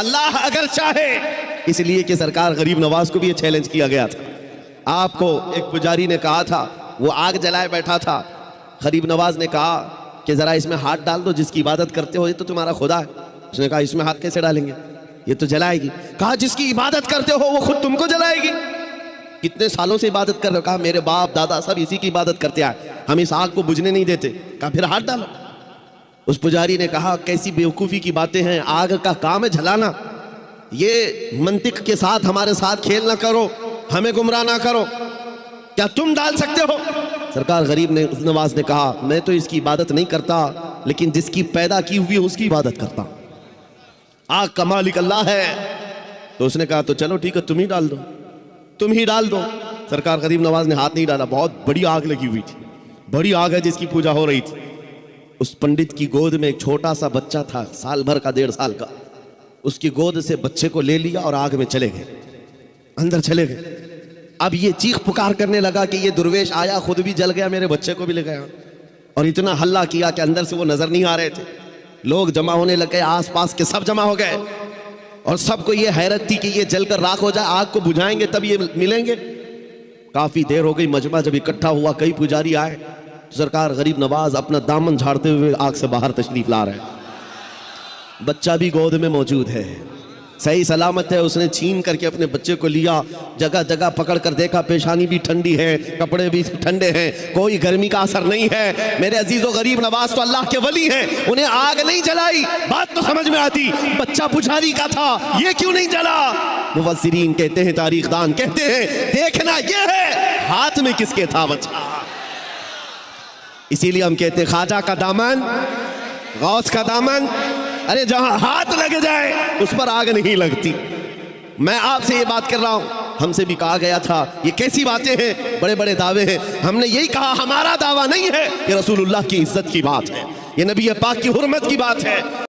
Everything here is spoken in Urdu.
اللہ اگر چاہے، اس لیے کہ سرکار غریب نواز کو بھی یہ چیلنج کیا گیا تھا۔ آپ کو ایک پجاری نے کہا تھا، وہ آگ جلائے بیٹھا تھا، غریب نواز نے کہا کہ ذرا اس میں ہاتھ ڈال دو، جس کی عبادت کرتے ہو یہ تو تمہارا خدا ہے۔ اس نے کہا اس میں ہاتھ کیسے ڈالیں گے، یہ تو جلائے گی۔ کہا جس کی عبادت کرتے ہو وہ خود تم کو جلائے گی۔ کتنے سالوں سے عبادت کر رہے ہو؟ کہا میرے باپ دادا سب اسی کی عبادت کرتے آئے، ہم اس آگ کو بجھنے نہیں دیتے۔ کہا پھر ہاتھ ڈالو۔ اس پجاری نے کہا کیسی بیوقوفی کی باتیں ہیں، آگ کا کام ہے جلانا، یہ منطق کے ساتھ ہمارے ساتھ کھیل نہ کرو، ہمیں گمراہ نہ کرو، کیا تم ڈال سکتے ہو؟ سرکار غریب نواز نے کہا میں تو اس کی عبادت نہیں کرتا، لیکن جس کی پیدا کی ہوئی اس کی عبادت کرتا ہوں، آگ کا مالک اللہ ہے۔ تو اس نے کہا تو چلو ٹھیک ہے، تم ہی ڈال دو، تم ہی ڈال دو۔ سرکار غریب نواز نے ہاتھ نہیں ڈالا، بہت بڑی آگ لگی ہوئی تھی، بڑی آگ ہے جس کی پوجا ہو رہی تھی۔ اس پنڈت کی گود میں ایک چھوٹا سا بچہ تھا، سال بھر کا، 1.5 سال کا۔ اس کی گود سے بچے کو لے لیا اور آگ میں چلے گئے، اندر چلے گئے۔ اب یہ چیخ پکار کرنے لگا کہ یہ درویش آیا، خود بھی جل گیا، میرے بچے کو بھی لے گیا، اور اتنا ہلہ کیا کہ اندر سے وہ نظر نہیں آ رہے تھے۔ لوگ جمع ہونے لگے، آس پاس کے سب جمع ہو گئے، اور سب کو یہ حیرت تھی کہ یہ جل کر راکھ ہو جائے، آگ کو بجھائیں گے تب یہ ملیں گے۔ کافی دیر ہو گئی، مجمع جب اکٹھا ہوا، کئی پجاری آئے، سرکار غریب نواز اپنا دامن جھاڑتے ہوئے آگ سے باہر تشریف لا رہے ہیں، بچہ بھی گود میں موجود ہے، صحیح سلامت ہے۔ اس نے چھین کر کے اپنے بچے کو لیا، جگہ جگہ پکڑ کر دیکھا، پیشانی بھی ٹھنڈی ہے، کپڑے بھی ٹھنڈے ہیں، کوئی گرمی کا اثر نہیں ہے۔ میرے عزیز و غریب نواز تو اللہ کے ولی ہیں، انہیں آگ نہیں جلائی، بات تو سمجھ میں آتی، بچہ پجاری کا تھا، یہ کیوں نہیں جلا؟ مفسرین کہتے ہیں، تاریخ دان کہتے ہیں، دیکھنا یہ ہے ہاتھ میں کس کے تھا بچہ۔ اسی لیے ہم کہتے ہیں خواجہ کا دامن، غوث کا دامن، ارے جہاں ہاتھ لگ جائے اس پر آگ نہیں لگتی۔ میں آپ سے یہ بات کر رہا ہوں، ہم سے بھی کہا گیا تھا یہ کیسی باتیں ہیں، بڑے بڑے دعوے ہیں۔ ہم نے یہی کہا ہمارا دعویٰ نہیں ہے، یہ رسول اللہ کی عزت کی بات ہے، یہ نبی پاک کی حرمت کی بات ہے۔